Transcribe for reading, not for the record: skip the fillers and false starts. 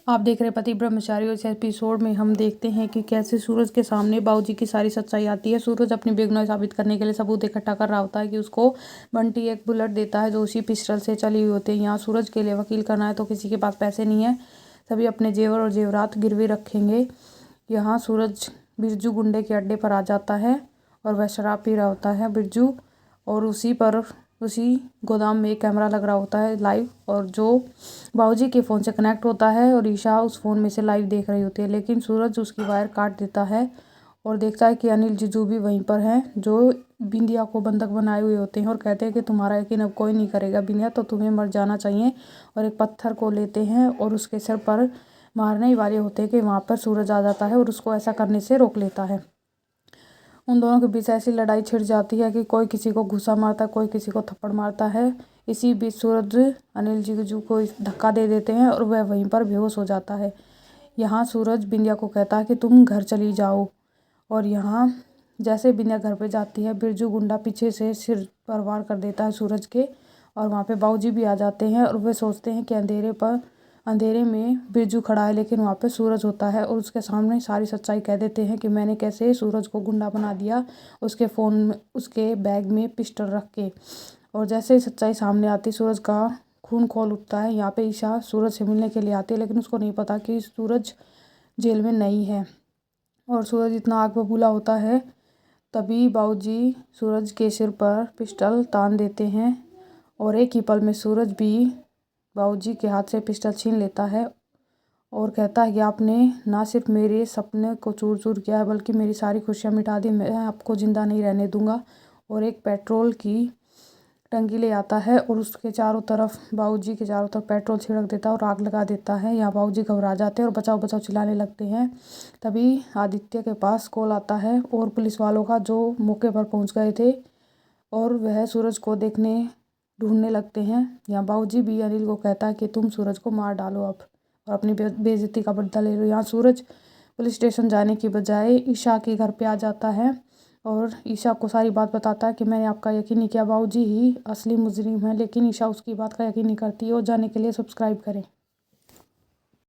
आप देख रहे हैं पति ब्रह्मचारी। और इस एपिसोड में हम देखते हैं कि कैसे सूरज के सामने बाबूजी की सारी सच्चाई आती है। सूरज अपनी बेगुनाही साबित करने के लिए सबूत इकट्ठा कर रहा होता है कि उसको बंटी एक बुलेट देता है जो उसी पिस्टल से चली हुई होती है। यहाँ सूरज के लिए वकील करना है तो किसी के पास पैसे नहीं है, सभी अपने जेवर और जेवरात गिरवी रखेंगे। यहाँ सूरज बिरजू गुंडे के अड्डे पर आ जाता है और वह शराब पी रहा होता है बिरजू, और उसी गोदाम में एक कैमरा लग रहा होता है लाइव, और जो बाबूजी के फ़ोन से कनेक्ट होता है और ईशा उस फ़ोन में से लाइव देख रही होती है। लेकिन सूरज उसकी वायर काट देता है और देखता है कि अनिल जीजू भी वहीं पर हैं जो बिंदिया को बंधक बनाए हुए होते हैं और कहते हैं कि तुम्हारा यकीन अब कोई नहीं करेगा बिंदिया, तो तुम्हें मर जाना चाहिए। और एक पत्थर को लेते हैं और उसके सिर पर मारने ही वाले होते हैं कि वहाँ पर सूरज आ जाता है और उसको ऐसा करने से रोक लेता है। उन दोनों के बीच ऐसी लड़ाई छिड़ जाती है कि कोई किसी को घूसा मारता है, कोई किसी को थप्पड़ मारता है। इसी बीच सूरज अनिल जीजू को धक्का दे देते हैं और वह वहीं पर बेहोश हो जाता है। यहाँ सूरज बिंदिया को कहता है कि तुम घर चली जाओ, और यहाँ जैसे बिंदिया घर पे जाती है बिरजू गुंडा पीछे से सिर पर वार कर देता है सूरज के, और वहाँ पे बाबूजी भी आ जाते हैं और वे सोचते हैं कि अंधेरे में बिरजू खड़ा है, लेकिन वहाँ पे सूरज होता है और उसके सामने सारी सच्चाई कह देते हैं कि मैंने कैसे सूरज को गुंडा बना दिया उसके फ़ोन में, उसके बैग में पिस्टल रख के। और जैसे ही सच्चाई सामने आती सूरज का खून खौल उठता है। यहाँ पे ईशा सूरज से मिलने के लिए आती है, लेकिन उसको नहीं पता कि सूरज जेल में नहीं है और सूरज इतना आग बबूला होता है। तभी बाबूजी सूरज के सिर पर पिस्टल तान देते हैं और एक ही पल में सूरज भी बाबूजी के हाथ से पिस्टल छीन लेता है और कहता है कि आपने ना सिर्फ मेरे सपने को चूर चूर किया है बल्कि मेरी सारी खुशियाँ मिटा दी, मैं आपको ज़िंदा नहीं रहने दूंगा। और एक पेट्रोल की टंकी ले आता है और उसके चारों तरफ बाबूजी के चारों तरफ पेट्रोल छिड़क देता है और आग लगा देता है। यहाँ बाबूजी घबरा जाते हैं और बचाओ बचाओ चिल्लाने लगते हैं। तभी आदित्य के पास कॉल आता है और पुलिस वालों का, जो मौके पर पहुँच गए थे, और वह सूरज को ढूंढने लगते हैं। यहाँ बाबूजी भी अनिल को कहता है कि तुम सूरज को मार डालो अब और अपनी बेइज्जती का बदला ले लो। यहाँ सूरज पुलिस स्टेशन जाने की बजाय ईशा के घर पे आ जाता है और ईशा को सारी बात बताता है कि मैंने आपका यकीन नहीं किया, बाबूजी ही असली मुजरिम है। लेकिन ईशा उसकी बात का यकीन नहीं करती है। और जाने के लिए सब्सक्राइब करें।